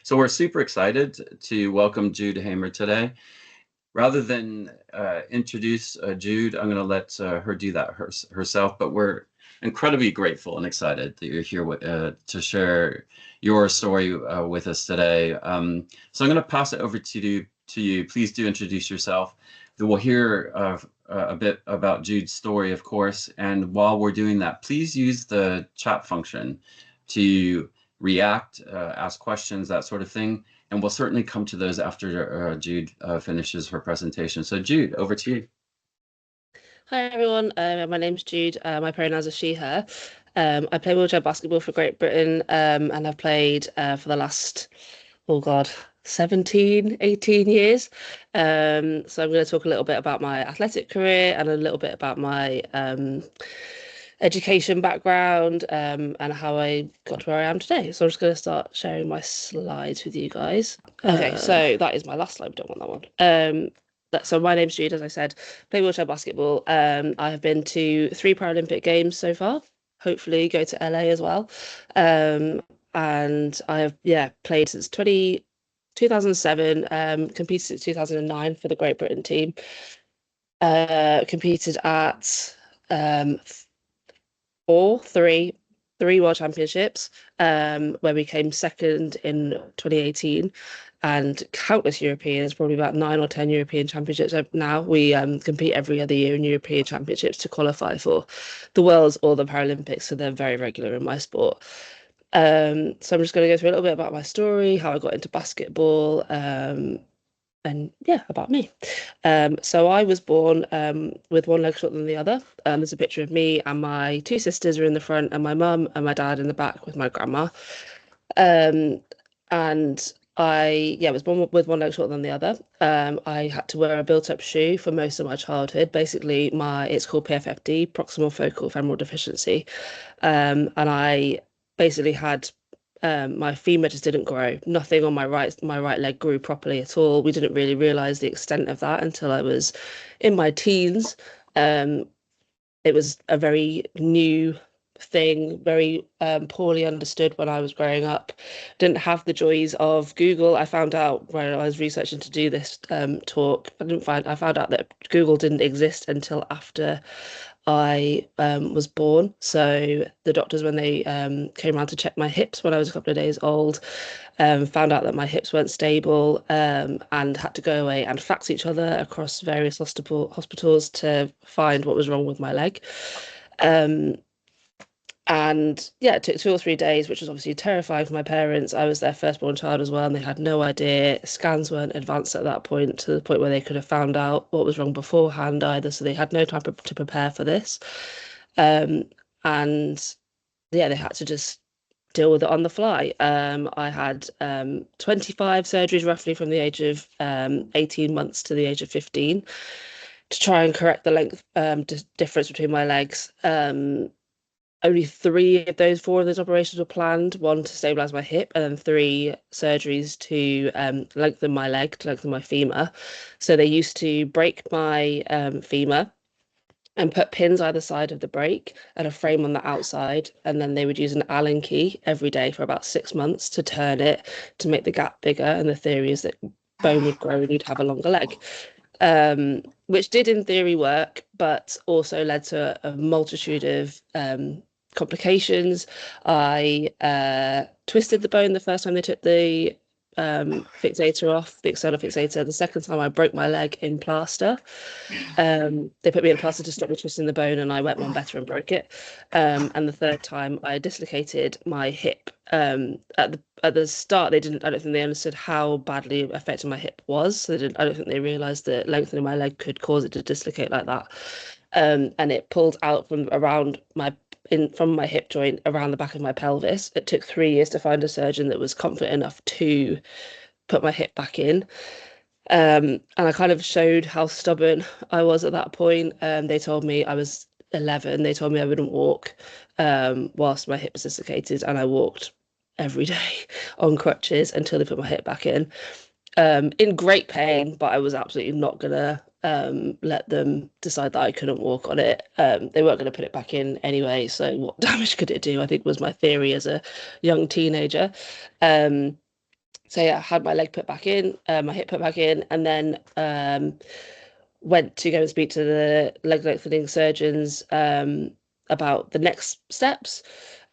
So we're super excited to welcome Jude Hamer today. Rather than introduce Jude, I'm going to let her do that herself, but we're incredibly grateful and excited that you're here to share your story with us today. So I'm going to pass it over to you. Please do introduce yourself. We'll hear a bit about Jude's story, of course, and while we're doing that, please use the chat function to react, ask questions, that sort of thing. And we'll certainly come to those after Jude finishes her presentation. So Jude, over to you. Hi everyone, my name's Jude. My pronouns are she, her. I play wheelchair basketball for Great Britain and I've played for the last, 17, 18 years. So I'm going to talk a little bit about my athletic career and a little bit about my education background and how I got to where I am today. So I'm just going to start sharing my slides with you guys. Okay, so that is my last slide. We don't want that one. So my name's Jude, as I said, play wheelchair basketball. I have been to 3 Paralympic Games so far. Hopefully go to LA as well. And I have played since 2007, competed since 2009 for the Great Britain team. Competed at three World Championships, where we came second in 2018, and countless Europeans, probably about 9 or 10 European Championships now. We compete every other year in European Championships to qualify for the Worlds or the Paralympics, so they're very regular in my sport. So I'm just going to go through a little bit about my story, how I got into basketball, and about me. So I was born with one leg shorter than the other. There's a picture of me and my 2 sisters are in the front, and my mum and my dad in the back with my grandma. And I was born with one leg shorter than the other. I had to wear a built-up shoe for most of my childhood. Basically, it's called PFFD, proximal focal femoral deficiency, and I basically had my femur just didn't grow. Nothing on my right leg grew properly at all. We didn't really realize the extent of that until I was in my teens. It was a very new thing, very poorly understood when I was growing up. Didn't have the joys of Google. I found out when I was researching to do this talk, I found out that Google didn't exist until after I was born. So the doctors, when they came around to check my hips when I was a couple of days old, found out that my hips weren't stable, and had to go away and fax each other across various hospitals to find what was wrong with my leg. And it took 2 or 3 days, which was obviously terrifying for my parents. I was their firstborn child as well, and they had no idea. Scans weren't advanced at that point, to the point where they could have found out what was wrong beforehand either. So they had no time to prepare for this. And they had to just deal with it on the fly. I had 25 surgeries roughly from the age of 18 months to the age of 15 to try and correct the length difference between my legs. Only 4 of those operations were planned, 1 to stabilize my hip, and then 3 surgeries to lengthen my leg, to lengthen my femur. So they used to break my femur and put pins either side of the break and a frame on the outside, and then they would use an Allen key every day for about 6 months to turn it to make the gap bigger. And the theory is that bone would grow and you'd have a longer leg. Which did in theory work, but also led to a multitude of complications. I twisted the bone the first time they took the fixator off, the external fixator. The second time I broke my leg in plaster. They put me in plaster to stop me twisting the bone, and I went one better and broke it. And the third time I dislocated my hip. At the start, I don't think they understood how badly affected my hip was. So I don't think they realized that lengthening my leg could cause it to dislocate like that. And it pulled out from my hip joint around the back of my pelvis. It took 3 years to find a surgeon that was confident enough to put my hip back in. And I kind of showed how stubborn I was at that point. They told me I was 11. They told me I wouldn't walk whilst my hip was dislocated, and I walked every day on crutches until they put my hip back in great pain, but I was absolutely not gonna let them decide that I couldn't walk on it. They weren't going to put it back in anyway, so what damage could it do, I think, was my theory as a young teenager. So yeah, I had my leg put back in, my hip put back in, and then went to go and speak to the leg lengthening surgeons about the next steps.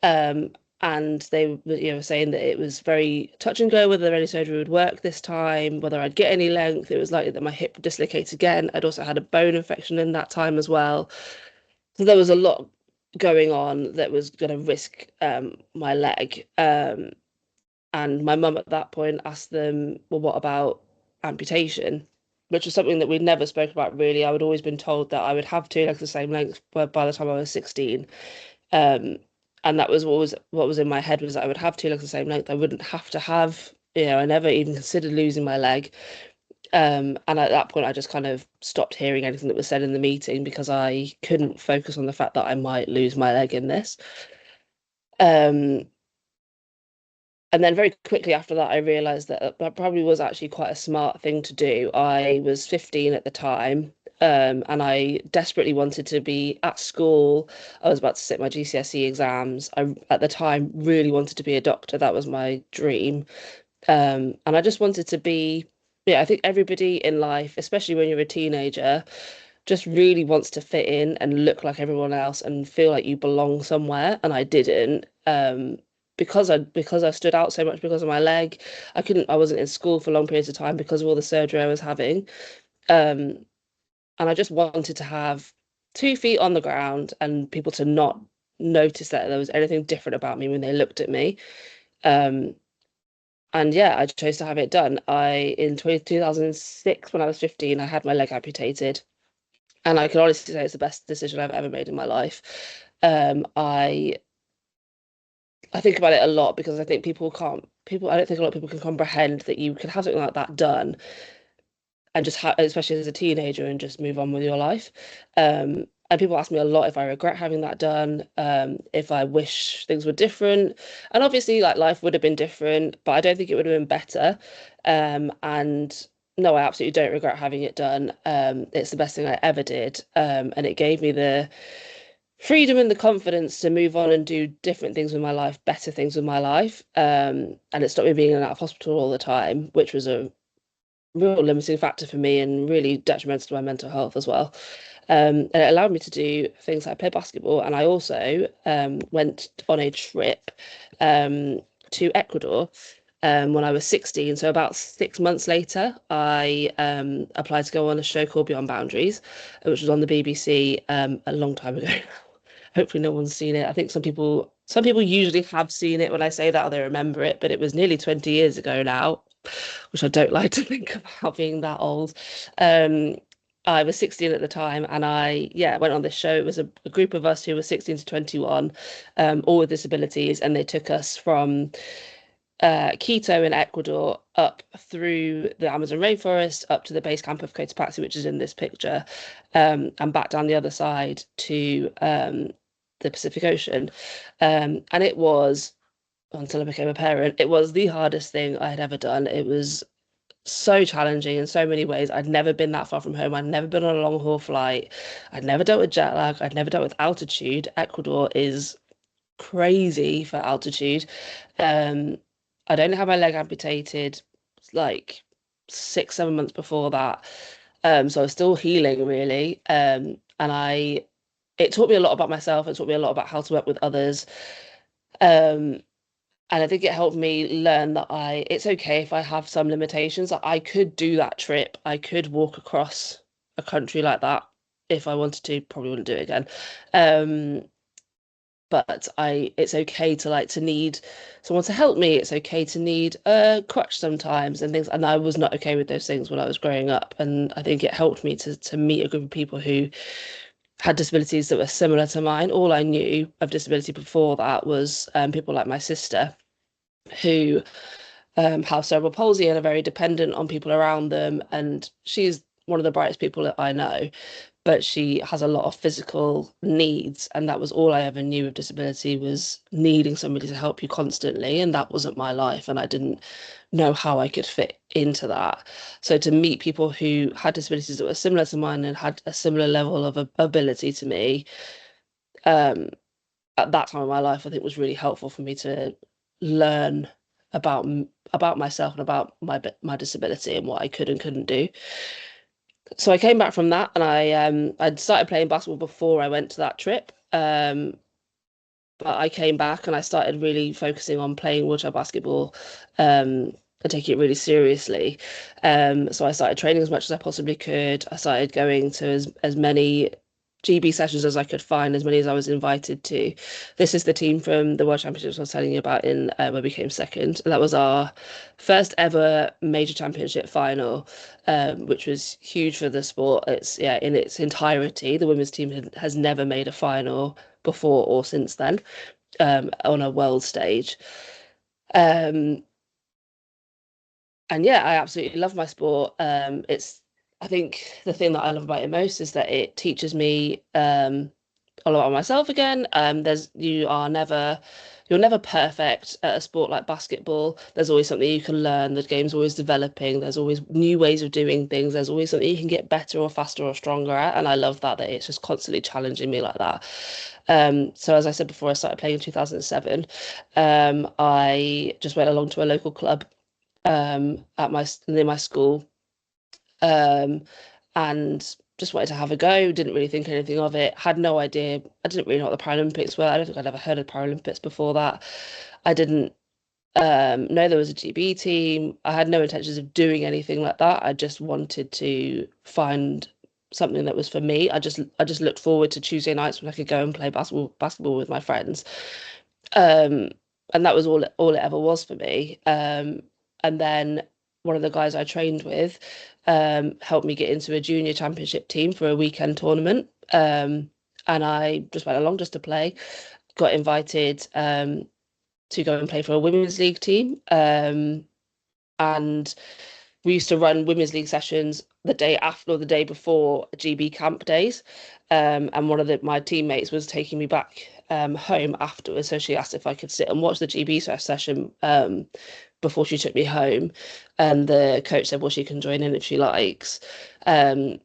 Um, and they were, saying that it was very touch and go whether any surgery would work this time, whether I'd get any length. It was likely that my hip would dislocate again. I'd also had a bone infection in that time as well. So there was a lot going on that was going to risk my leg. And my mum at that point asked them, well, what about amputation? Which was something that we'd never spoke about really. I would always been told that I would have two legs the same length by the time I was 16. Um, and that was what was in my head, was that I would have two legs the same length. I wouldn't have to have, I never even considered losing my leg. And at that point, I just kind of stopped hearing anything that was said in the meeting because I couldn't focus on the fact that I might lose my leg in this. Um, and then very quickly after that, I realized that that probably was actually quite a smart thing to do. I was 15 at the time, and I desperately wanted to be at school. I was about to sit my GCSE exams. I, at the time, really wanted to be a doctor. That was my dream. And I just wanted to be, yeah, I think everybody in life, especially when you're a teenager, just really wants to fit in and look like everyone else and feel like you belong somewhere. And I didn't. Because I stood out so much because of my leg. I wasn't in school for long periods of time because of all the surgery I was having. Um, and I just wanted to have 2 feet on the ground and people to not notice that there was anything different about me when they looked at me. Um, and yeah, I chose to have it done. In 2006, when I was 15, I had my leg amputated. And I can honestly say it's the best decision I've ever made in my life. I think about it a lot because I think I don't think a lot of people can comprehend that you can have something like that done and just have, especially as a teenager, and just move on with your life. And people ask me a lot if I regret having that done, if I wish things were different. And obviously, like, life would have been different, but I don't think it would have been better. And no, I absolutely don't regret having it done. It's the best thing I ever did. And it gave me the freedom and the confidence to move on and do different things with my life, better things with my life. And it stopped me being in and out of hospital all the time, which was a real limiting factor for me and really detrimental to my mental health as well. And it allowed me to do things like play basketball. And I also went on a trip to Ecuador when I was 16. So about 6 months later, I applied to go on a show called Beyond Boundaries, which was on the BBC a long time ago. Hopefully no one's seen it. I think some people usually have seen it when I say that, or they remember it, but it was nearly 20 years ago now, which I don't like to think about being that old. Um, I was 16 at the time, and I went on this show. It was a group of us who were 16 to 21, all with disabilities, and they took us from Quito in Ecuador up through the Amazon rainforest up to the base camp of Cotopaxi, which is in this picture, and back down the other side to the Pacific Ocean. And it was, until I became a parent, it was the hardest thing I had ever done. It was so challenging in so many ways. I'd never been that far from home. I'd never been on a long haul flight. I'd never dealt with jet lag. I'd never dealt with altitude. Ecuador is crazy for altitude. Um, I'd only had my leg amputated like 6, 7 months before that. So I was still healing really. It taught me a lot about myself. It taught me a lot about how to work with others. Um, and I think it helped me learn that it's okay if I have some limitations. Like, I could do that trip. I could walk across a country like that if I wanted to. Probably wouldn't do it again. Um, but it's okay to like to need someone to help me. It's okay to need a crutch sometimes and things. And I was not okay with those things when I was growing up. And I think it helped me to meet a group of people who had disabilities that were similar to mine. All I knew of disability before that was people like my sister who have cerebral palsy and are very dependent on people around them. And she's one of the brightest people that I know, but she has a lot of physical needs, and that was all I ever knew of disability, was needing somebody to help you constantly, and that wasn't my life, and I didn't know how I could fit into that. So to meet people who had disabilities that were similar to mine and had a similar level of ability to me, um, at that time of my life, I think was really helpful for me to learn about myself and about my disability and what I could and couldn't do. So I came back from that, and I'd started playing basketball before I went to that trip. But I came back and I started really focusing on playing wheelchair basketball, and taking it really seriously. So I started training as much as I possibly could. I started going to as many GB sessions as I could find, as many as I was invited to. This is the team from the World Championships I was telling you about in where we came second. That was our first ever major championship final, which was huge for the sport. It's in its entirety. The women's team has never made a final before or since then, on a world stage. Um, and yeah, I absolutely love my sport. I think the thing that I love about it most is that it teaches me a lot about myself again. You're never perfect at a sport like basketball. There's always something you can learn. The game's always developing. There's always new ways of doing things. There's always something you can get better or faster or stronger at. And I love that it's just constantly challenging me like that. So as I said before, I started playing in 2007. I just went along to a local club near my school, and just wanted to have a go. Didn't really think anything of it. Had no idea. I didn't really know what the Paralympics were. I don't think I'd ever heard of Paralympics before that. I didn't know there was a GB team. I had no intentions of doing anything like that. I just wanted to find something that was for me. I just looked forward to Tuesday nights when I could go and play basketball with my friends. Um, and that was all it ever was for me. And then one of the guys I trained with helped me get into a junior championship team for a weekend tournament. And I just went along just to play. Got invited to go and play for a women's league team. And we used to run women's league sessions the day after or the day before GB camp days. And one of my teammates was taking me back home afterwards. So she asked if I could sit and watch the GB session before she took me home. And the coach said, well, she can join in if she likes. I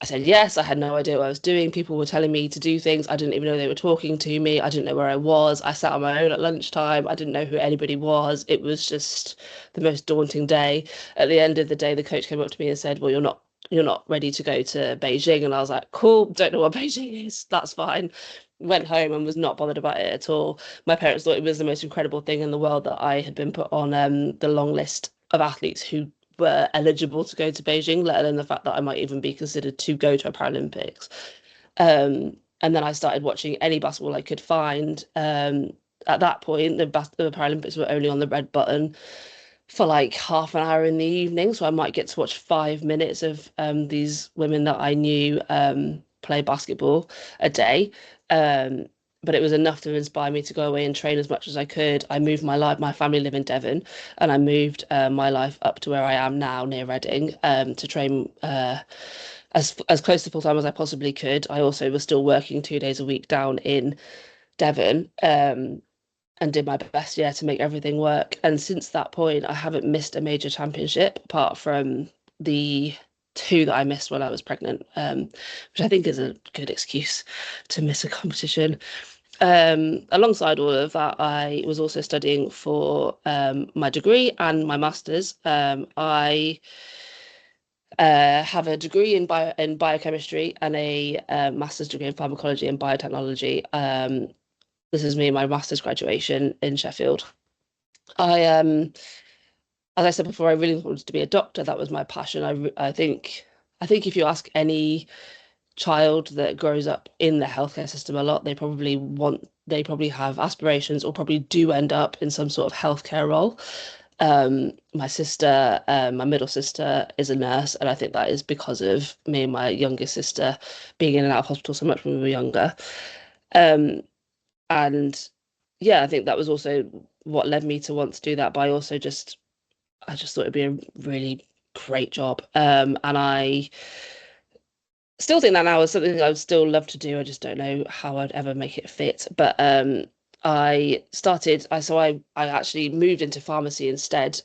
said yes. I had no idea what I was doing. People were telling me to do things. I didn't even know they were talking to me. I didn't know where I was. I sat on my own at lunchtime. I didn't know who anybody was. It was just the most daunting day. At the end of the day, the coach came up to me and said, well, you're not ready to go to Beijing. And I was like, cool, don't know what Beijing is. That's fine. Went home and was not bothered about it at all. My parents thought it was the most incredible thing in the world that I had been put on the long list of athletes who were eligible to go to Beijing, let alone the fact that I might even be considered to go to a Paralympics. And then I started watching any basketball I could find. At that point, the Paralympics were only on the red button for like half an hour in the evening, so I might get to watch 5 minutes of these women that I knew play basketball a day. But it was enough to inspire me to go away and train as much as I could. I moved my family live in Devon, and I moved my life up to where I am now, near Reading, to train as close to full time as I possibly could. I also was still working 2 days a week down in Devon, and did my best, to make everything work. And since that point, I haven't missed a major championship apart from the two that I missed when I was pregnant, which I think is a good excuse to miss a competition. Alongside all of that, I was also studying for my degree and my master's. I have a degree in biochemistry and a master's degree in pharmacology and biotechnology. This is me in my master's graduation in Sheffield. As I said before, I really wanted to be a doctor. That was my passion. I think if you ask any child that grows up in the healthcare system a lot, they probably have aspirations or probably do end up in some sort of healthcare role. My middle sister is a nurse, and I think that is because of me and my youngest sister being in and out of hospital so much when we were younger. And yeah, I think that was also what led me to want to do that. But I just thought it'd be a really great job. And I still think that now is something I would still love to do. I just don't know how I'd ever make it fit. But I actually moved into pharmacy instead,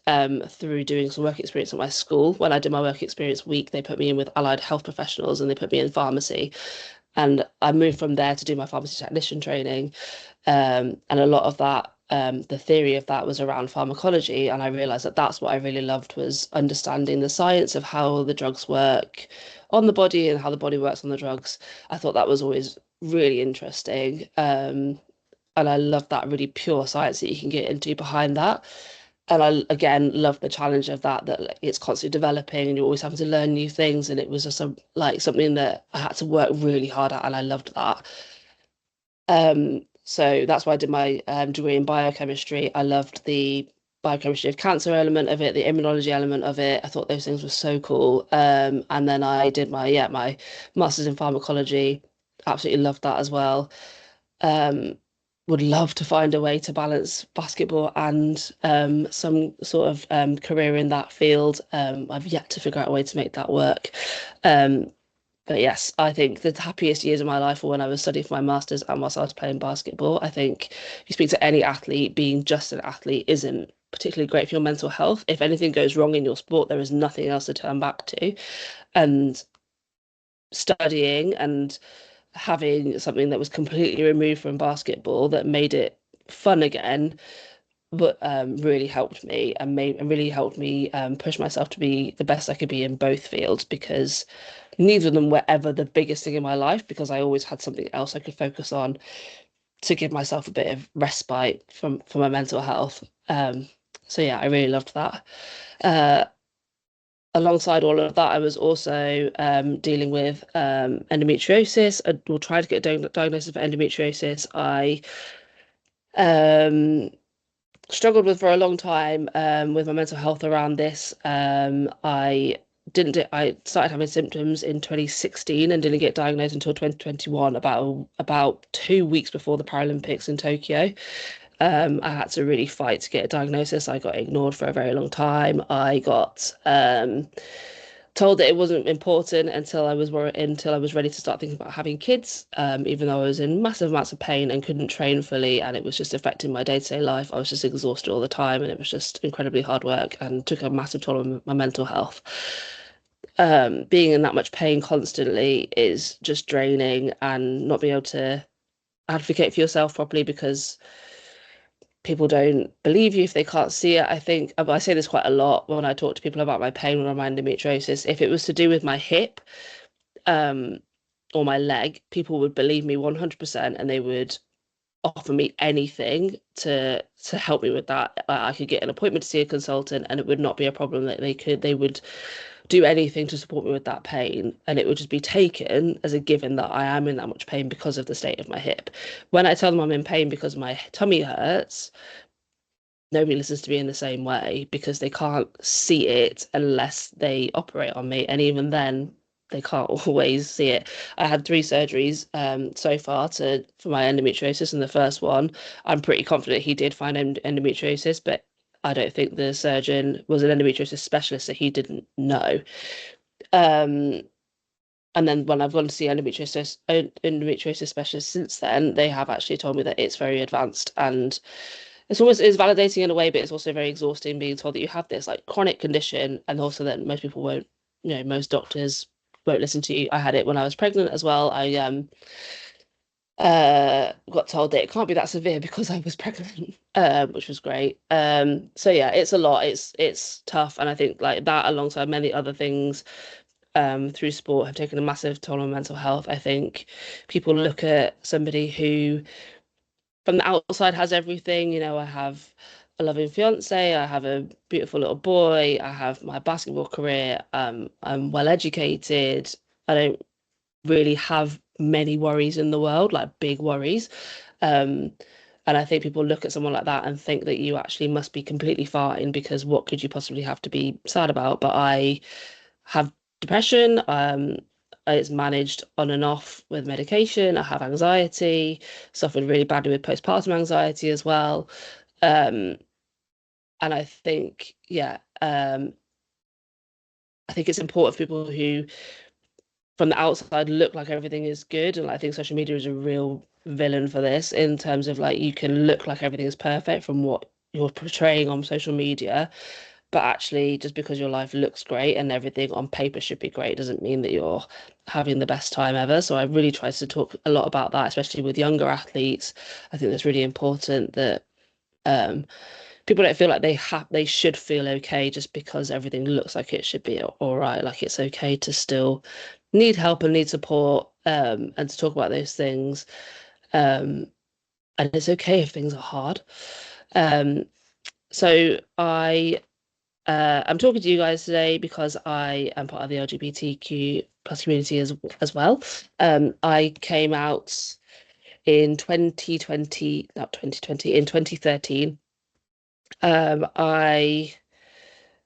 through doing some work experience at my school. When I did my work experience week, they put me in with allied health professionals and they put me in pharmacy. And I moved from there to do my pharmacy technician training. And a lot of that the theory of that was around pharmacology, and I realized that that's what I really loved, was understanding the science of how the drugs work on the body and how the body works on the drugs. I thought that was always really interesting. And I love that really pure science that you can get into behind that. And I, again, love the challenge of that like, it's constantly developing and you're always having to learn new things. And it was just like something that I had to work really hard at, and I loved that. So that's why I did my degree in biochemistry. I loved the biochemistry of cancer element of it, the immunology element of it. I thought those things were so cool. And then I did my master's in pharmacology. Absolutely loved that as well. Um, would love to find a way to balance basketball and some sort of career in that field. I've yet to figure out a way to make that work. But yes, I think the happiest years of my life were when I was studying for my master's and whilst I was playing basketball. I think if you speak to any athlete, being just an athlete isn't particularly great for your mental health. If anything goes wrong in your sport, there is nothing else to turn back to. And studying and having something that was completely removed from basketball that made it fun again, but really helped me and really helped me push myself to be the best I could be in both fields, because neither of them were ever the biggest thing in my life, because I always had something else I could focus on to give myself a bit of respite from my mental health. So yeah, I really loved that. Uh, Alongside all of that, I was also dealing with endometriosis. I will try to get a diagnosis for endometriosis. I um, struggled with for a long time with my mental health around this. I started having symptoms in 2016 and didn't get diagnosed until 2021, about 2 weeks before the Paralympics in Tokyo. I had to really fight to get a diagnosis. I got ignored for a very long time. I got told that it wasn't important until I was ready to start thinking about having kids. Even though I was in massive amounts of pain and couldn't train fully, and it was just affecting my day-to-day life. I was just exhausted all the time, and it was just incredibly hard work and took a massive toll on my mental health. Being in that much pain constantly is just draining, and not being able to advocate for yourself properly because people don't believe you if they can't see it. I think I say this quite a lot when I talk to people about my pain or my endometriosis. If it was to do with my hip, um, or my leg, people would believe me 100% and they would offer me anything to help me with that. I could get an appointment to see a consultant and it would not be a problem. That they would do anything to support me with that pain, and it would just be taken as a given that I am in that much pain because of the state of my hip. When I tell them I'm in pain because my tummy hurts, nobody listens to me in the same way because they can't see it unless they operate on me. And even then, they can't always see it. I had 3 surgeries so far for my endometriosis, and the first one, I'm pretty confident he did find endometriosis, but I don't think the surgeon was an endometriosis specialist, so he didn't know. Um, and then when I've gone to see endometriosis specialists since then, they have actually told me that it's very advanced, and it's validating in a way, but it's also very exhausting being told that you have this like chronic condition, and also that most people won't, most doctors won't listen to you. I had it when I was pregnant as well. I got told that it can't be that severe because I was pregnant, which was great. So yeah, it's a lot. It's tough, and I think like that alongside many other things through sport have taken a massive toll on mental health. I think people look at somebody who from the outside has everything. I have a loving fiance, I have a beautiful little boy, I have my basketball career, I'm well educated. I don't really have many worries in the world, like big worries. Um, and I think people look at someone like that and think that you actually must be completely fine because what could you possibly have to be sad about? But I have depression. It's managed on and off with medication. I have anxiety, suffered really badly with postpartum anxiety as well. Um, and I think, yeah, I think it's important for people who, from the outside, look like everything is good. And I think social media is a real villain for this in terms of like you can look like everything is perfect from what you're portraying on social media. But actually, just because your life looks great and everything on paper should be great doesn't mean that you're having the best time ever. So I really try to talk a lot about that, especially with younger athletes. I think that's really important that People don't feel like they should feel okay just because everything looks like it should be all right. Like it's okay to still need help and need support, and to talk about those things. And it's okay if things are hard. So I'm talking to you guys today because I am part of the LGBTQ plus community as well. I came out in 2020, not 2020, in 2013. I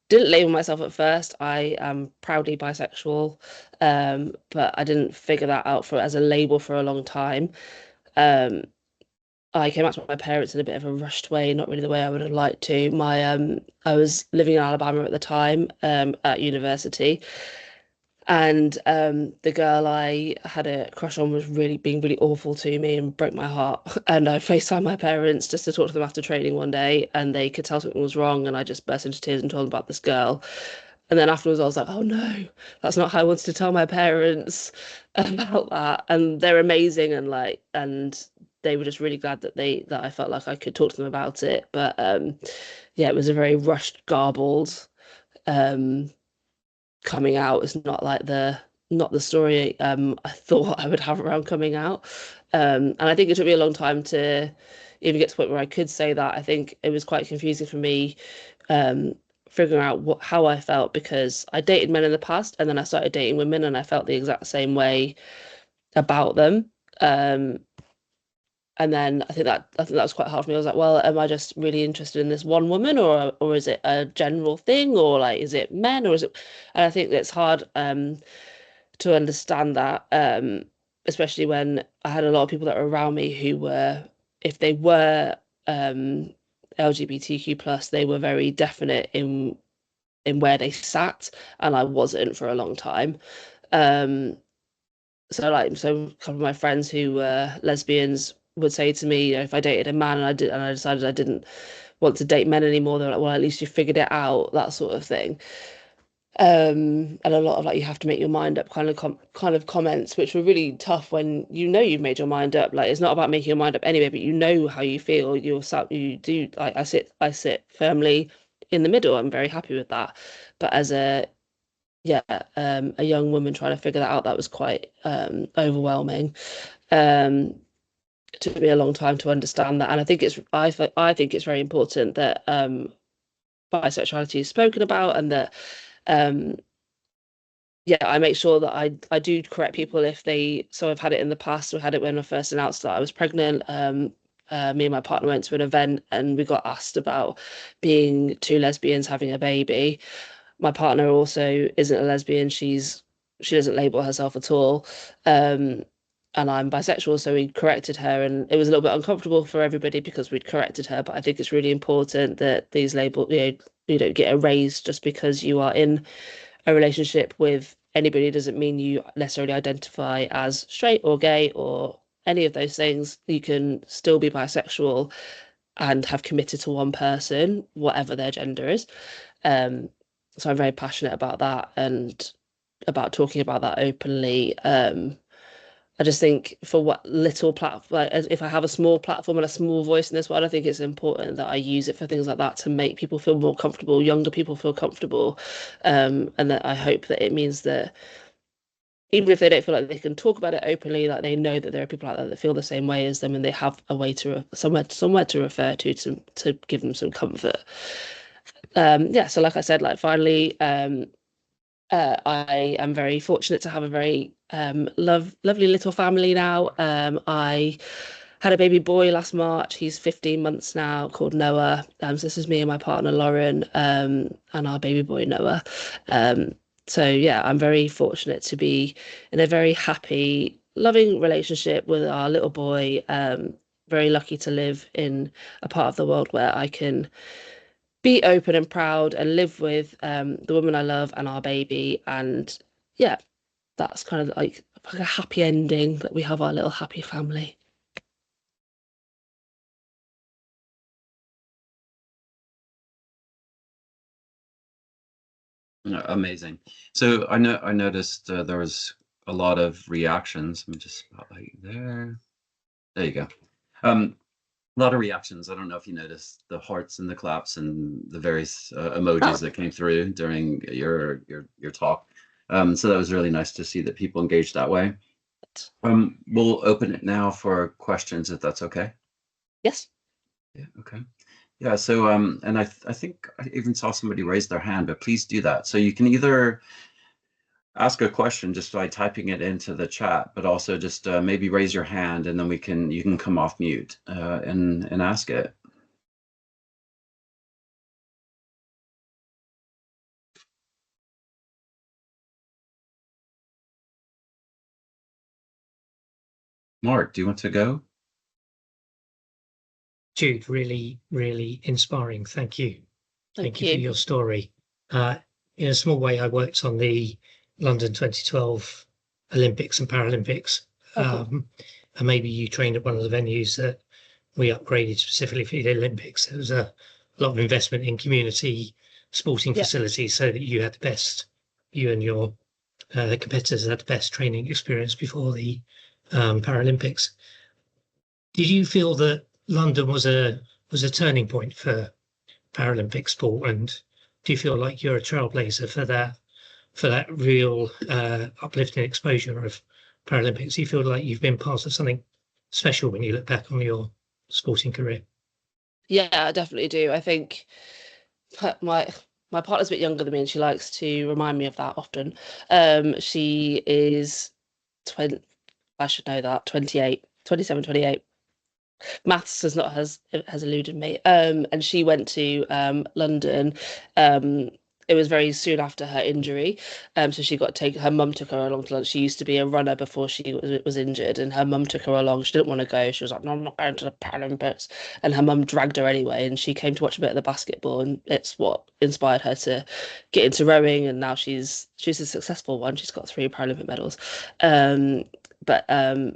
didn't label myself at first. I am proudly bisexual, but I didn't figure that out for as a label for a long time. I came out to my parents in a bit of a rushed way, not really the way I would have liked to. I was living in Alabama at the time, at university, and the girl I had a crush on was being really awful to me and broke my heart. And I FaceTimed my parents just to talk to them after training one day, and they could tell something was wrong, and I just burst into tears and told them about this girl. And then afterwards, I was like, oh no, that's not how I wanted to tell my parents about that. And they're amazing, and they were just really glad that I felt like I could talk to them about it. But yeah, it was a very rushed, garbled um coming out. It's not the story I thought I would have around coming out. And I think it took me a long time to even get to the point where I could say that. I think it was quite confusing for me, um, figuring out how I felt, because I dated men in the past and then I started dating women and I felt the exact same way about them. Um, and then I think that was quite hard for me. I was like, well, am I just really interested in this one woman, or is it a general thing, or like is it men, or is it? And I think it's hard to understand that, especially when I had a lot of people that were around me who were, if they were LGBTQ plus, they were very definite in where they sat, and I wasn't for a long time. Um, so a couple of my friends who were lesbians would say to me, you know, if I dated a man and I decided I didn't want to date men anymore, they're like, well, at least you figured it out, that sort of thing. And a lot of like you have to make your mind up kind of comments, which were really tough when you know you've made your mind up. Like it's not about making your mind up anyway, but you know how you feel. You do like I sit firmly in the middle. I'm very happy with that. But as a young woman trying to figure that out, that was quite overwhelming. Um, it took me a long time to understand that, and I think it's very important that bisexuality is spoken about, and that um yeah, I make sure that I do correct people if they. So I've had it in the past. I had it when I first announced that I was pregnant. Me and my partner went to an event and we got asked about being two lesbians having a baby. My partner also isn't a lesbian. She doesn't label herself at all. Um, and I'm bisexual, so we corrected her, and it was a little bit uncomfortable for everybody because we'd corrected her. But I think it's really important that these labels, you don't get erased just because you are in a relationship with anybody. Doesn't mean you necessarily identify as straight or gay or any of those things. You can still be bisexual and have committed to one person, whatever their gender is. Um, so I'm very passionate about that and about talking about that openly. I just think for what little platform, like, if I have a small platform and a small voice in this world, I think it's important that I use it for things like that to make people feel more comfortable, younger people feel comfortable, and that I hope that it means that even if they don't feel like they can talk about it openly, like they know that there are people out there that feel the same way as them, and they have a way to somewhere to refer to give them some comfort. Yeah, so like I said, like finally, I am very fortunate to have a very lovely little family now. I had a baby boy last March. He's 15 months now, called Noah. So this is me and my partner Lauren, and our baby boy Noah. So yeah, I'm very fortunate to be in a very happy, loving relationship with our little boy. Very lucky to live in a part of the world where I can be open and proud and live with the woman I love and our baby. And yeah, that's kind of like a happy ending that we have our little happy family. Amazing. So I noticed there was a lot of reactions. Let me just spotlight you there. There you go. Um, A lot of reactions. I don't know if you noticed the hearts and the claps and the various emojis that came through during your talk. So that was really nice to see that people engaged that way. We'll open it now for questions, if that's okay. Yes. Yeah. Okay. Yeah. So and I think I even saw somebody raise their hand, but please do that. So you can either ask a question just by typing it into the chat, but also just maybe raise your hand, and then you can come off mute and ask it. Mark, do you want to go? Jude, really, really inspiring. Thank you. Thank you for your story. In a small way, I worked on the London 2012 Olympics and Paralympics. And maybe you trained at one of the venues that we upgraded specifically for the Olympics. There was a lot of investment in community sporting facilities so that you had the best, you and your competitors had the best training experience before the Paralympics. Did you feel that London was a turning point for Paralympic sport, and do you feel like you're a trailblazer for that real uplifting exposure of Paralympics? Do you feel like you've been part of something special when you look back on your sporting career? Yeah, I definitely do. I think my partner's a bit younger than me, and she likes to remind me of that often. She is 20, I should know that, 28, 27, 28. Maths has eluded me. And she went to London. It was very soon after her injury. So she got taken. Her mum took her along to London. She used to be a runner before she was injured, and her mum took her along. She didn't want to go. She was like, "No, I'm not going to the Paralympics." And her mum dragged her anyway, and she came to watch a bit of the basketball, and it's what inspired her to get into rowing. And now she's a successful one. She's got 3 Paralympic medals. But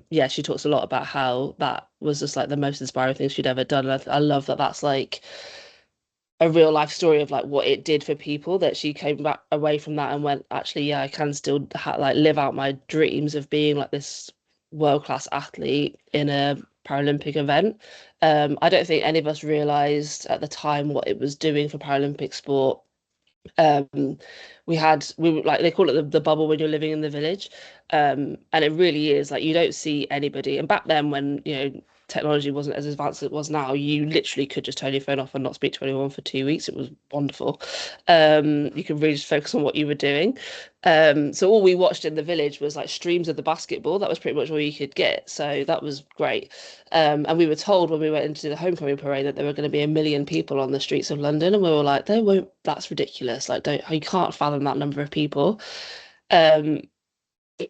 yeah, she talks a lot about how that was just like the most inspiring thing she'd ever done. And I love that that's like a real life story of like what it did for people, that she came back away from that and went, actually, yeah, I can still like live out my dreams of being like this world-class athlete in a Paralympic event. I don't think any of us realized at the time what it was doing for Paralympic sport. We were like, they call it the bubble when you're living in the village. And it really is like you don't see anybody. And back then, when technology wasn't as advanced as it was now, you literally could just turn your phone off and not speak to anyone for 2 weeks. It was wonderful. You could really just focus on what you were doing. So all we watched in the village was like streams of the basketball. That was pretty much all you could get. So that was great. And we were told when we went into the homecoming parade that there were going to be 1 million people on the streets of London, and we were like, "There won't. That's ridiculous. Like, you can't fathom that number of people." Um,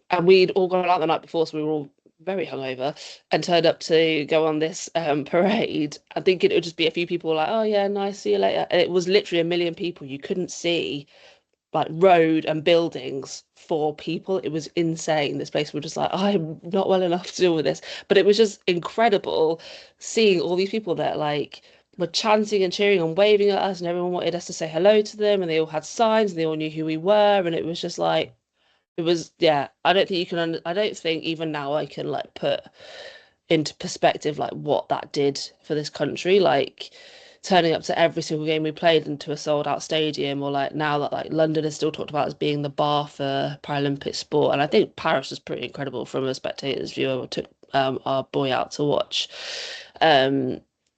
and we'd all gone out the night before, so we were all very hungover and turned up to go on this parade. I think it would just be a few people like, "Oh yeah, nice, see you later." And it was literally 1 million people. You couldn't see like road and buildings for people. It was insane. This place was just like, I'm not well enough to deal with this. But it was just incredible seeing all these people that like were chanting and cheering and waving at us, and everyone wanted us to say hello to them, and they all had signs and they all knew who we were, and it was just like it was, yeah. I don't think you can. I don't think even now I can like put into perspective like what that did for this country. Like turning up to every single game we played into a sold out stadium, or like now that like London is still talked about as being the bar for Paralympic sport. And I think Paris was pretty incredible from a spectator's view. I took our boy out to watch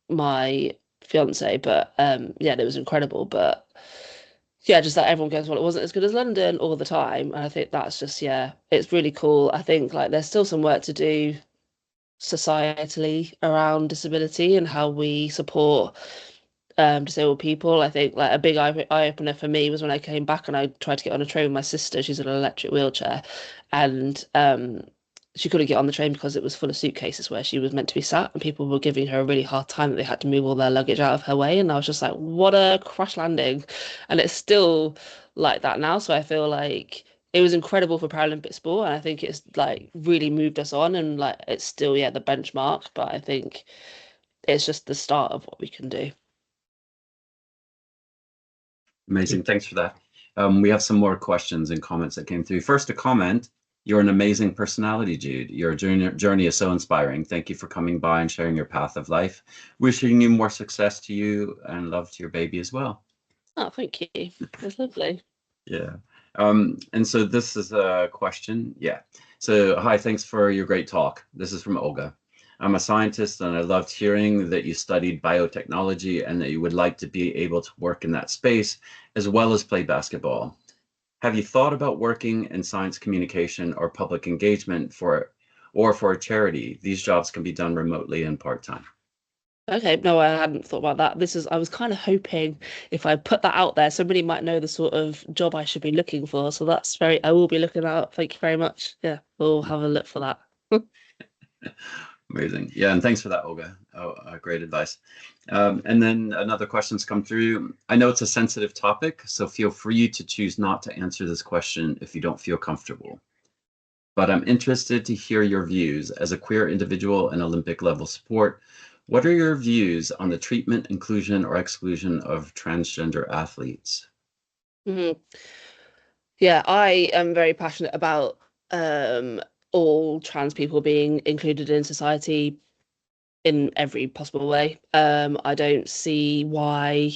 my fiance, but yeah, it was incredible. But yeah, just that everyone goes, well, it wasn't as good as London all the time. And I think that's just, yeah, it's really cool. I think like there's still some work to do societally around disability and how we support disabled people. I think like a big eye opener for me was when I came back and I tried to get on a train with my sister. She's in an electric wheelchair, and she couldn't get on the train because it was full of suitcases where she was meant to be sat, and people were giving her a really hard time that they had to move all their luggage out of her way. And I was just like, what a crash landing. And it's still like that now. So I feel like it was incredible for Paralympic sport, and I think it's like really moved us on, and like it's still, yeah, the benchmark, but I think it's just the start of what we can do. Amazing. Thanks for that. We have some more questions and comments that came through. First, a comment. You're an amazing personality, Jude. Your journey is so inspiring. Thank you for coming by and sharing your path of life. Wishing you more success to you and love to your baby as well. Oh, thank you. That's lovely. Yeah. And so this is a question. Yeah. So, hi, thanks for your great talk. This is from Olga. I'm a scientist and I loved hearing that you studied biotechnology and that you would like to be able to work in that space as well as play basketball. Have you thought about working in science communication or public engagement for a charity? These jobs can be done remotely and part-time. Okay, no, I hadn't thought about that. I was kind of hoping if I put that out there, somebody might know the sort of job I should be looking for. So I will be looking out. Thank you very much. Yeah, we'll have a look for that. Amazing. Yeah, and thanks for that, Olga. Oh, great advice. And then another question's come through. I know it's a sensitive topic, so feel free to choose not to answer this question if you don't feel comfortable. But I'm interested to hear your views as a queer individual in Olympic level sport. What are your views on the treatment, inclusion, or exclusion of transgender athletes? Mm-hmm. Yeah, I am very passionate about all trans people being included in society in every possible way. I don't see why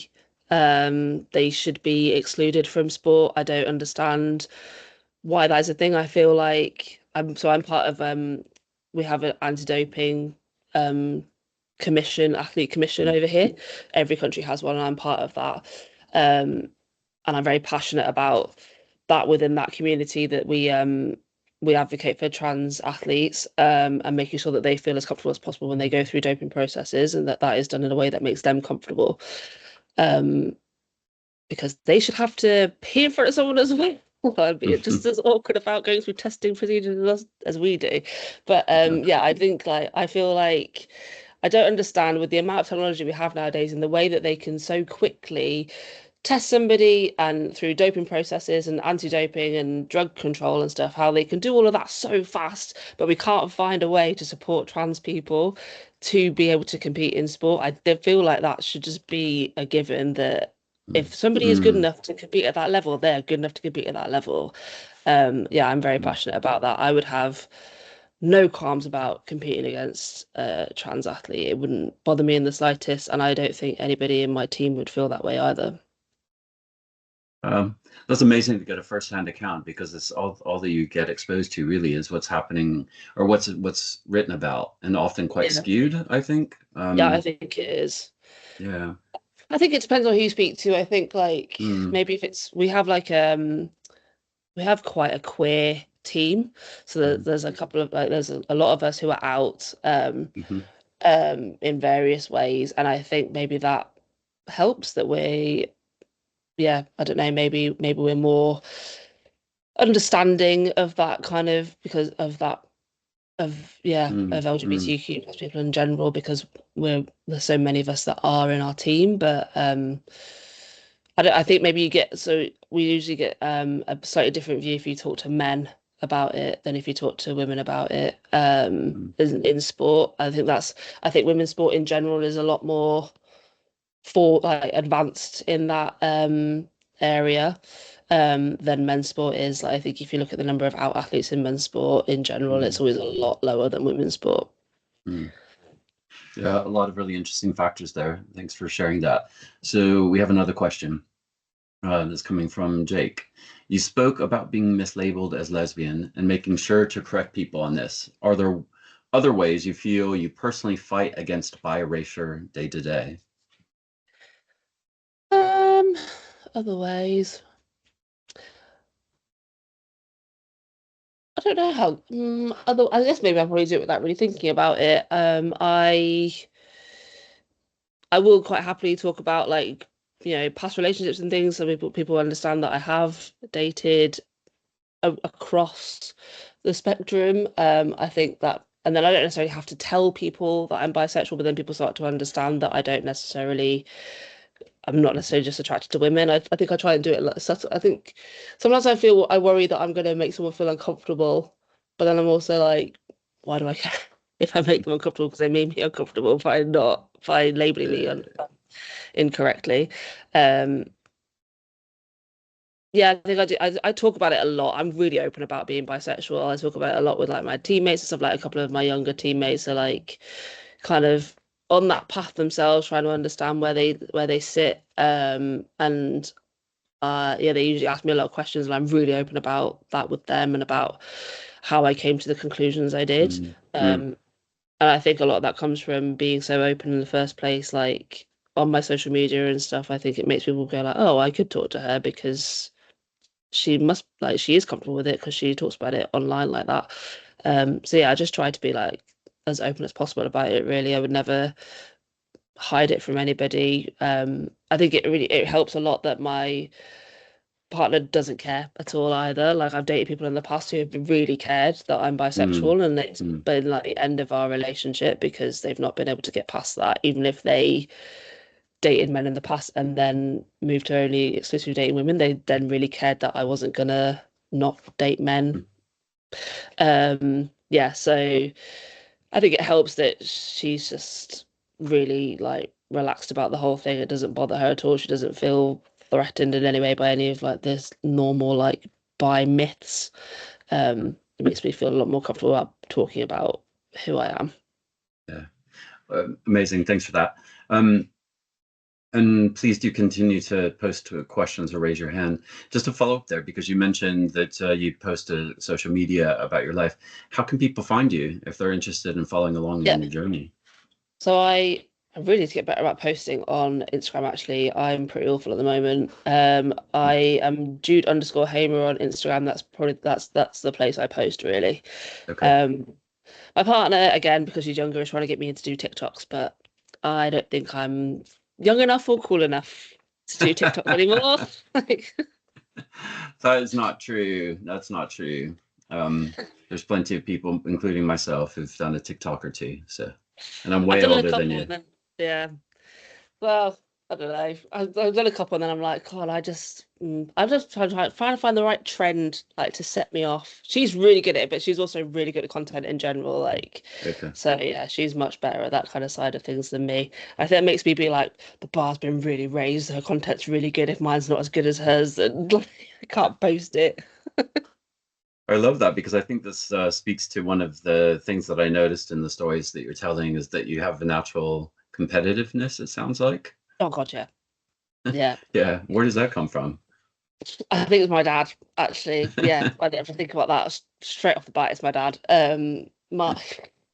they should be excluded from sport. I don't understand why that is a thing. I feel like I'm part of we have an anti-doping athlete commission over here. Every country has one, and I'm part of that. And I'm very passionate about that within that community, that we advocate for trans athletes and making sure that they feel as comfortable as possible when they go through doping processes, and that is done in a way that makes them comfortable. Because they should have to pay in front of someone as well. I'd be just as awkward about going through testing procedures as we do. But yeah, I feel like I don't understand with the amount of technology we have nowadays and the way that they can so quickly test somebody and through doping processes and anti-doping and drug control and stuff, how they can do all of that so fast, but we can't find a way to support trans people to be able to compete in sport. I feel like that should just be a given, that if somebody is good enough to compete at that level, they're good enough to compete at that level. Yeah, I'm very passionate about that. I would have no qualms about competing against a trans athlete. It wouldn't bother me in the slightest, and I don't think anybody in my team would feel that way either. That's amazing to get a first-hand account, because it's all that you get exposed to really is what's happening or what's written about, and often quite skewed, I think. Yeah, I think it is. Yeah. I think it depends on who you speak to. I think like maybe if it's we have quite a queer team, so there's a couple of there's a lot of us who are out in various ways, and I think maybe that helps that I don't know, maybe we're more understanding of that kind of because of that of LGBTQ plus people in general, because there's so many of us that are in our team. But I think maybe we usually get a slightly different view if you talk to men about it than if you talk to women about it in sport. I think women's sport in general is a lot more advanced in that area than men's sport is. Like, I think if you look at the number of out athletes in men's sport in general, it's always a lot lower than women's sport. Yeah, a lot of really interesting factors there. Thanks for sharing that. So we have another question that's coming from Jake. You spoke about being mislabeled as lesbian and making sure to correct people on this. Are there other ways you feel you personally fight against bi erasure day to day? Other ways. I don't know how. I guess maybe I probably do it without really thinking about it. I will quite happily talk about past relationships and things, so people understand that I have dated across the spectrum. I think that, and then I don't necessarily have to tell people that I'm bisexual, but then people start to understand that I'm not necessarily just attracted to women. I think I try and do it I think sometimes I worry that I'm going to make someone feel uncomfortable, but then I'm also like, why do I care if I make them uncomfortable, because they made me uncomfortable by labeling me incorrectly. Yeah, I think I do. I talk about it a lot. I'm really open about being bisexual. I talk about it a lot with like my teammates and stuff. Like a couple of my younger teammates are like kind of on that path themselves, trying to understand where they sit. And yeah, they usually ask me a lot of questions, and I'm really open about that with them and about how I came to the conclusions I did. Mm, mm, And I think a lot of that comes from being so open in the first place, like on my social media and stuff. I think it makes people go like, oh, I could talk to her because she is comfortable with it because she talks about it online like that. So yeah, I just try to be like as open as possible about it, really. I would never hide it from anybody. I think it helps a lot that my partner doesn't care at all either. Like I've dated people in the past who have really cared that I'm mm, bisexual, and it's mm, been like the end of our relationship because they've not been able to get past that, even if they dated men in the past and then moved to only exclusively dating women. They then really cared that I wasn't gonna not date men. mm. Yeah, so I think it helps that she's just really like relaxed about the whole thing. It doesn't bother her at all. She doesn't feel threatened in any way by any of like this normal like bi myths. It makes me feel a lot more comfortable about talking about who I am. Yeah, amazing. Thanks for that. And please do continue to post questions or raise your hand. Just to follow up there, because you mentioned that you post to social media about your life. How can people find you if they're interested in following along Yeah. on your journey? So I really need to get better about posting on Instagram, actually. I'm pretty awful at the moment. I am Jude_Hamer on Instagram. That's the place I post, really. Okay. My partner, again, because she's younger, is trying to get me into do TikToks, but I don't think I'm young enough or cool enough to do TikTok anymore. Like, That is not true. That's not true. There's plenty of people, including myself, who've done a TikTok or two. So, and I'm I've way done a older than couple, you. and then yeah. Well, I don't know. I've done a couple, and then I'm like, God, I'm just trying to find the right trend, like to set me off. She's really good at it, but she's also really good at content in general. Like, Okay. so yeah, she's much better at that kind of side of things than me. I think it makes me be like, the bar's been really raised. Her content's really good. If mine's not as good as hers, then like, I can't post it. I love that because I think this speaks to one of the things that I noticed in the stories that you're telling is that you have a natural competitiveness, it sounds like. Oh God, yeah, yeah. Yeah. Where does that come from? I think it's my dad, actually. Yeah, I didn't ever think about that. Straight off the bat, it's my dad. My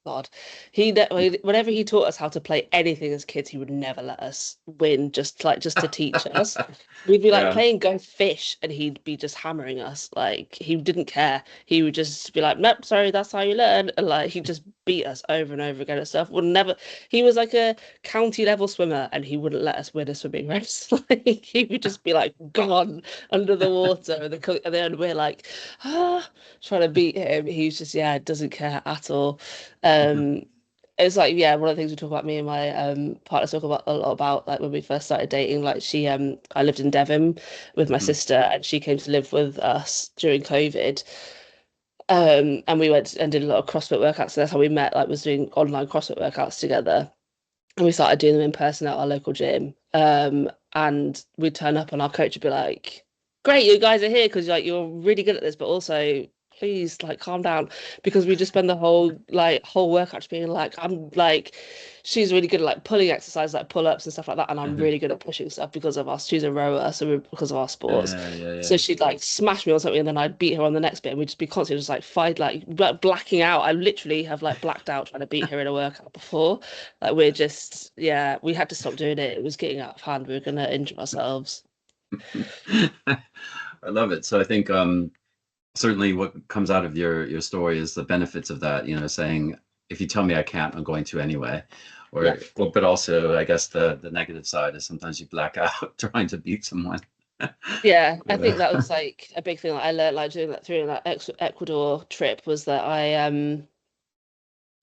God, whenever he taught us how to play anything as kids, he would never let us win, just to teach us. We'd be like Yeah. playing Go Fish, and he'd be just hammering us. Like he didn't care. He would just be like, "Nope, sorry, that's how you learn." And like he'd just beat us over and over again and stuff. Would never. He was like a county level swimmer, and he wouldn't let us win a swimming race. Like he would just be like, gone under the water, and then we're like, trying to beat him. He's just, yeah, doesn't care at all. Um, it's like, yeah, one of the things we talk about, me and my partner talk about a lot about, like when we first started dating. Like I lived in Devon with my Mhm. sister, and she came to live with us during COVID. And we went and did a lot of CrossFit workouts. So that's how we met. Like, was doing online CrossFit workouts together, and we started doing them in person at our local gym. And we'd turn up, and our coach would be like, "Great, you guys are here because like you're really good at this, but also please like calm down," because we just spend the whole workout just being like, I'm like, she's really good at like pulling exercises like pull-ups and stuff like that, and I'm Mhm. really good at pushing stuff because of us. She's a rower, so because of our sports. Yeah, yeah, So yeah. she'd like smash me on something, and then I'd beat her on the next bit, and we'd just be constantly just like fight, like blacking out. I literally have like blacked out trying to beat her in a workout before. Like we're just, yeah, we had to stop doing it. It was getting out of hand. We were gonna injure ourselves. I love it. So I think certainly what comes out of your story is the benefits of that, saying if you tell me I can't, I'm going to anyway. Yeah. Or well, but also I guess the negative side is sometimes you black out trying to beat someone. Yeah, I think that was like a big thing that I learned like doing that through that Ecuador trip was that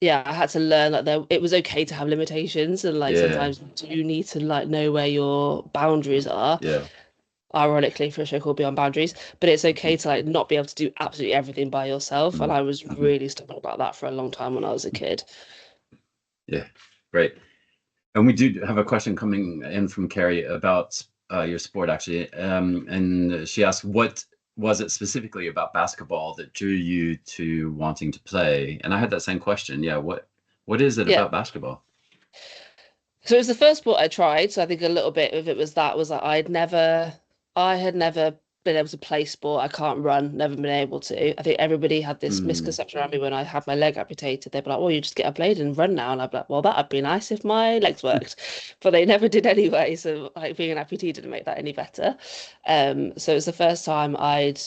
yeah, I had to learn that it was okay to have limitations, and like Yeah, sometimes you need to like know where your boundaries are. yeah. Ironically, for a show called Beyond Boundaries, but it's okay to like not be able to do absolutely everything by yourself. And Mhm, I was mhm. really stubborn about that for a long time when I was a kid. Yeah, great. And we do have a question coming in from Carrie about your sport actually, and she asked, what was it specifically about basketball that drew you to wanting to play? And I had that same question. Yeah, what is it about basketball? So it was the first sport I tried. So I think a little bit of it was that I had never been able to play sport. I can't run, never been able to. I think everybody had this misconception around me when I had my leg amputated. They'd be like, well, you just get a blade and run now. And I'd be like, well, that'd be nice if my legs worked. But they never did anyway. So like being an amputee didn't make that any better. So it was the first time I'd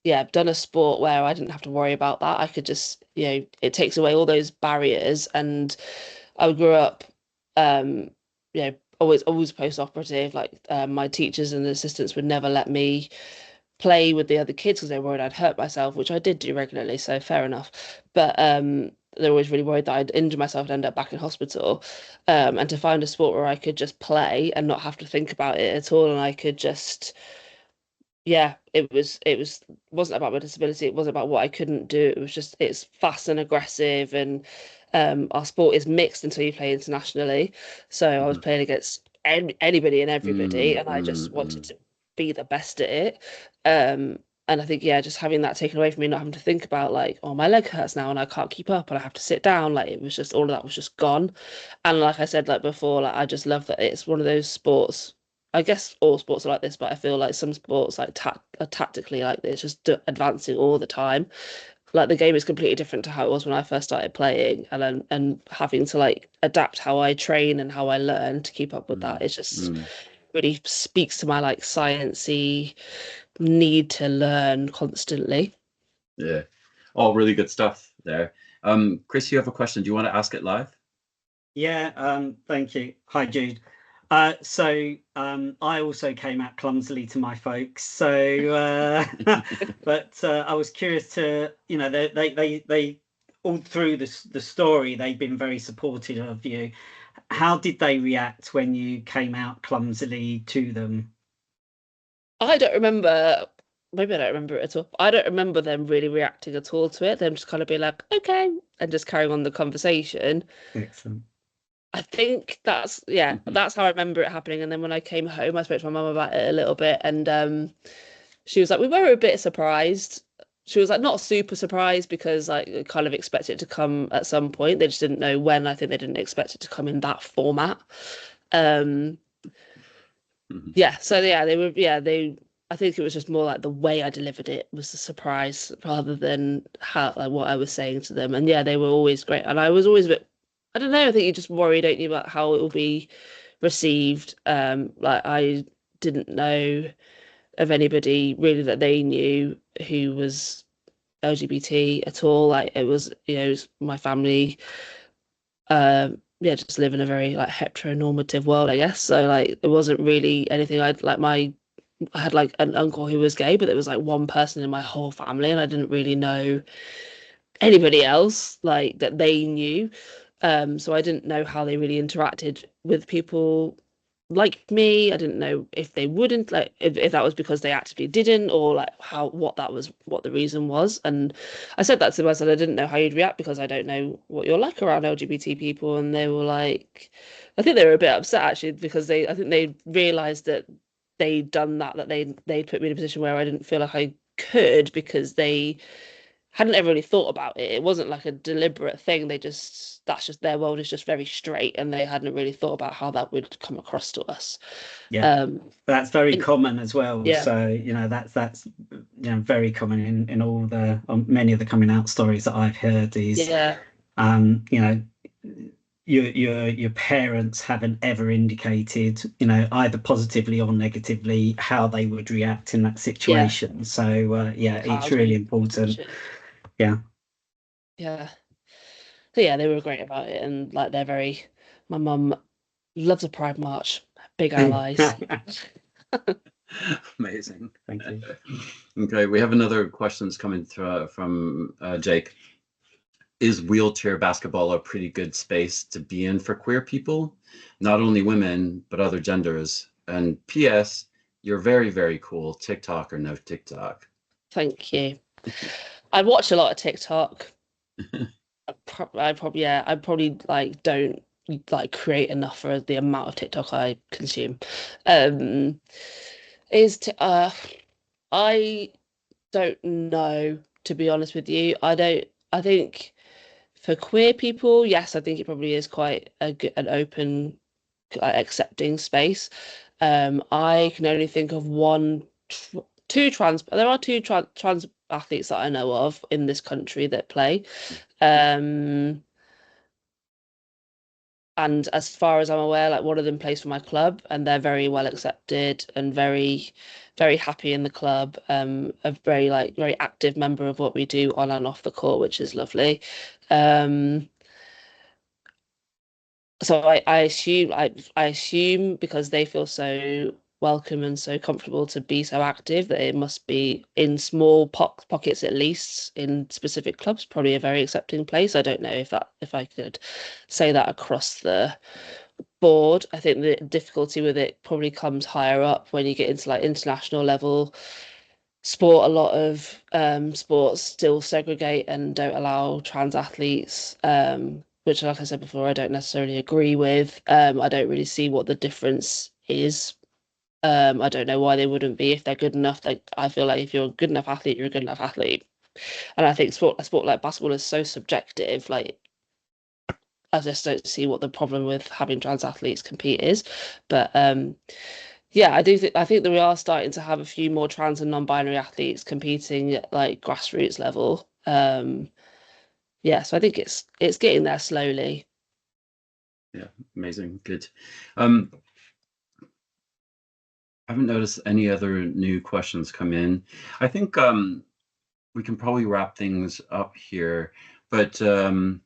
done a sport where I didn't have to worry about that. I could just, it takes away all those barriers. And I grew up always post-operative. Like my teachers and assistants would never let me play with the other kids because they were worried I'd hurt myself, which I did do regularly, so fair enough. But they're always really worried that I'd injure myself and end up back in hospital. And to find a sport where I could just play and not have to think about it at all, and I could just it wasn't about my disability, it wasn't about what I couldn't do. It was just, it's fast and aggressive, and our sport is mixed until you play internationally. So I was playing against anybody and everybody, and I just wanted to be the best at it. And I think, just having that taken away from me, not having to think about like, oh, my leg hurts now and I can't keep up and I have to sit down. Like, it was just, all of that was just gone. And like I said, like before, like I just love that it's one of those sports. I guess all sports are like this, but I feel like some sports like are tactically like this, just advancing all the time. Like the game is completely different to how it was when I first started playing, and having to like adapt how I train and how I learn to keep up with that. It just really speaks to my like sciencey need to learn constantly. Yeah, all really good stuff there. Chris, you have a question. Do you want to ask it live? Yeah, thank you. Hi, Jude. So I also came out clumsily to my folks. So, but I was curious to, they all through the story, they've been very supportive of you. How did they react when you came out clumsily to them? I don't remember. Maybe I don't remember it at all. I don't remember them really reacting at all to it. Them just kind of being like, okay, and just carrying on the conversation. Excellent. I think that's how I remember it happening. And then when I came home, I spoke to my mum about it a little bit, and she was like, we were a bit surprised. She was like, not super surprised, because like kind of expected it to come at some point. They just didn't know when. I think they didn't expect it to come in that format. I think it was just more like the way I delivered it was a surprise rather than how, like, what I was saying to them. And they were always great. And I was always a bit, I don't know, I think you just worry, don't you, about how it will be received. Like I didn't know of anybody really that they knew who was LGBT at all. Like it was, it was my family. Just live in a very like heteronormative world, I guess. So like it wasn't really anything. I had like an uncle who was gay, but there was like one person in my whole family, and I didn't really know anybody else like that they knew. So I didn't know how they really interacted with people like me. I didn't know if they wouldn't, like if that was because they actively didn't, or like what the reason was. And I said that to them. I said I didn't know how you'd react because I don't know what you're like around LGBT people. And they were like, I think they were a bit upset actually, because I think they realized that they'd done that they'd put me in a position where I didn't feel like I could, because they hadn't ever really thought about it. It wasn't like a deliberate thing. That's just their world is just very straight, and they hadn't really thought about how that would come across to us. That's very common as well. So that's very common in all the many of the coming out stories that I've heard is your parents haven't ever indicated, either positively or negatively, how they would react in that situation. So it's really important. So they were great about it, and like my mum loves a Pride March, big allies. Amazing, thank you. Okay, we have another questions coming through from Jake. Is wheelchair basketball a pretty good space to be in for queer people, not only women but other genders? And P.S. You're very, very cool. TikTok or no TikTok? Thank you. I watch a lot of TikTok. I probably like don't like create enough for the amount of TikTok I consume. Is to I don't know, to be honest with you. I think for queer people, yes, I think it probably is quite an open, accepting space. I can only think of two trans. There are two trans athletes that I know of in this country that play. And as far as I'm aware, like one of them plays for my club, and they're very well accepted and very, very happy in the club. A very active member of what we do on and off the court, which is lovely. So I assume because they feel so welcome and so comfortable to be so active that it must be in small pockets, at least in specific clubs, probably a very accepting place. I don't know if I could say that across the board. I think the difficulty with it probably comes higher up when you get into like international level sport. A lot of sports still segregate and don't allow trans athletes, which, like I said before, I don't necessarily agree with. I don't really see what the difference is. I don't know why they wouldn't be if they're good enough. Like, I feel like if you're a good enough athlete, you're a good enough athlete. And I think a sport like basketball is so subjective. Like, I just don't see what the problem with having trans athletes compete is. But yeah, I think that we are starting to have a few more trans and non-binary athletes competing at like grassroots level. Yeah, so I think it's getting there slowly. Yeah, amazing, good. I haven't noticed any other new questions come in. I think we can probably wrap things up here, but and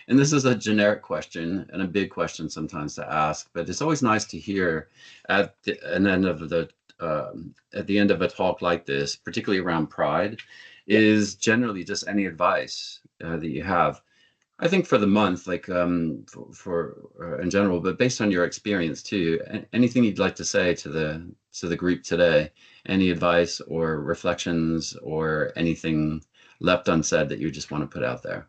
this is a generic question and a big question sometimes to ask, but it's always nice to hear at the end of a talk like this, particularly around pride, is generally just any advice that you have. I think for the month, like for in general, but based on your experience too, anything you'd like to say to the group today, any advice or reflections or anything left unsaid that you just want to put out there?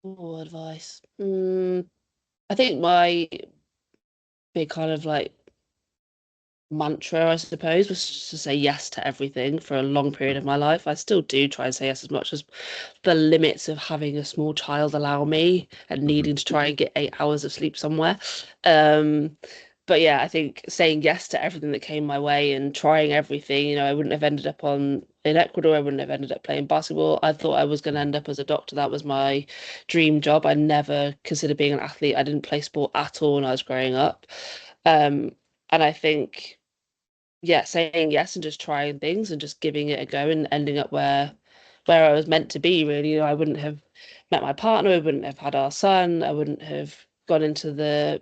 Oh, advice. I think my big kind of like mantra, I suppose, was just to say yes to everything for a long period of my life. I still do try and say yes as much as the limits of having a small child allow me and needing to try and get 8 hours of sleep somewhere. But yeah, I think saying yes to everything that came my way and trying everything, you know, I wouldn't have ended up in Ecuador. I wouldn't have ended up playing basketball. I thought I was going to end up as a doctor. That was my dream job. I never considered being an athlete. I didn't play sport at all when I was growing up. And I think, yeah, saying yes and just trying things and just giving it a go and ending up where I was meant to be, really. You know, I wouldn't have met my partner, I wouldn't have had our son, I wouldn't have gone into the,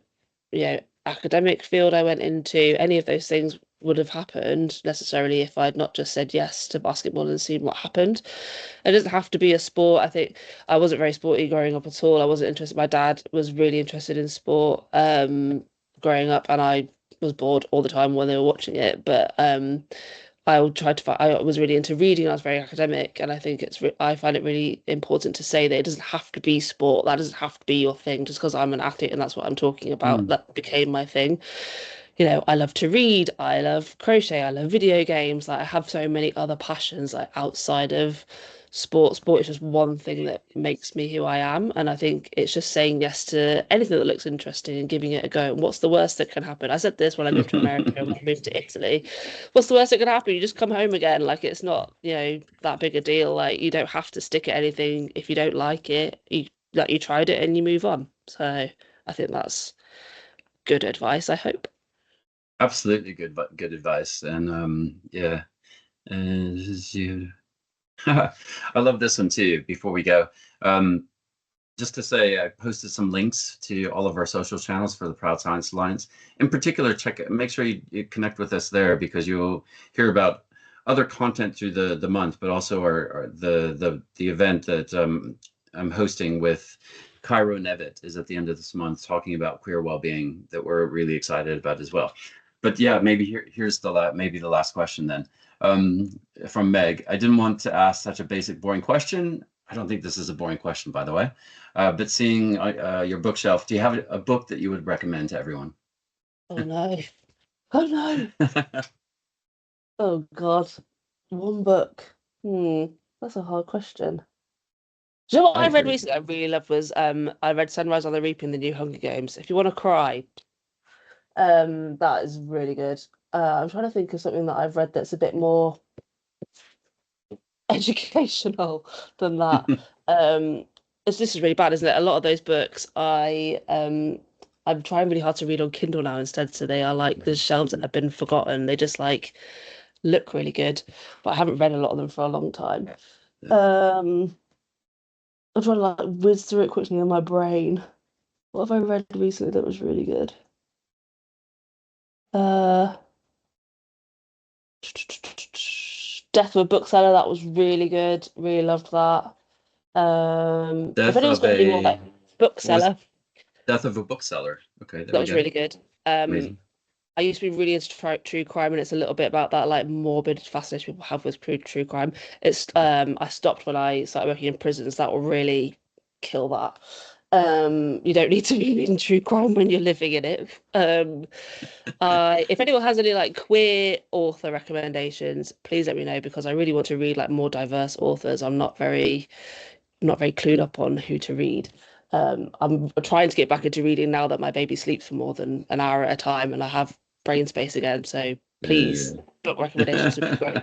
you know, academic field I went into. Any of those things would have happened necessarily if I'd not just said yes to basketball and seen what happened. It doesn't have to be a sport. I think I wasn't very sporty growing up at all. I wasn't interested. My dad was really interested in sport growing up, and I was bored all the time when they were watching it. But I tried to find, I was really into reading. I was very academic, and I think I find it really important to say that it doesn't have to be sport. That doesn't have to be your thing. Just because I'm an athlete and that's what I'm talking about, that became my thing. You know, I love to read, I love crochet, I love video games. Like, I have so many other passions like outside of sport. Sport is just one thing that makes me who I am. And I think it's just saying yes to anything that looks interesting and giving it a go. And what's the worst that can happen? I said this when I moved to America and when I moved to Italy. What's the worst that can happen? You just come home again. Like, it's not, you know, that big a deal. Like, you don't have to stick at anything. If you don't like it, you tried it and you move on. So I think that's good advice, I hope. Absolutely good advice. And yeah, and I love this one too. Before we go, just to say, I posted some links to all of our social channels for the Proud Science Alliance. In particular, make sure you connect with us there, because you'll hear about other content through the month, but also the event that I'm hosting with Cairo Nevitt is at the end of this month, talking about queer well-being, that we're really excited about as well. But yeah, maybe here's the last question then, from Meg. I didn't want to ask such a basic, boring question. I don't think this is a boring question, by the way, but seeing your bookshelf, do you have a book that you would recommend to everyone? Oh no. Oh no. Oh God. One book. That's a hard question. Do you know what I read recently I really loved was I read Sunrise on the Reaping, the new Hunger Games. If you want to cry, that is really good. I'm trying to think of something that I've read that's a bit more educational than that. This is really bad, isn't it? A lot of those books I'm trying really hard to read on Kindle now instead, so they are like the shelves that have been forgotten. They just like look really good, but I haven't read a lot of them for a long time. I'm trying to like whiz through it quickly in my brain. What have I read recently that was really good? Death of a Bookseller, that was really good. Really loved that. If anyone's got any more like bookseller. Death of a Bookseller. Okay, that was really good. Amazing. I used to be really into true crime, and it's a little bit about that like morbid fascination people have with true crime. It's I stopped when I started working in prisons. That will really kill that. You don't need to be reading true crime when you're living in it. If anyone has any like queer author recommendations, please let me know, because I really want to read like more diverse authors. I'm not very clued up on who to read. I'm trying to get back into reading now that my baby sleeps for more than an hour at a time and I have brain space again. So please, book recommendations would be great.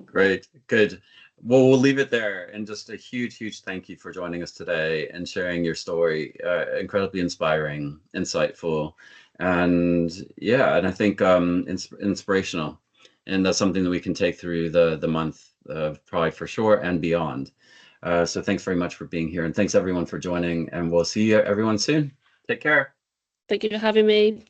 Great, good. Well, we'll leave it there. And just a huge thank you for joining us today and sharing your story. Incredibly inspiring, insightful, and I think inspirational. And that's something that we can take through the month of Pride for sure and beyond. So thanks very much for being here, and thanks everyone for joining, and we'll see you everyone soon. Take care. Thank you for having me.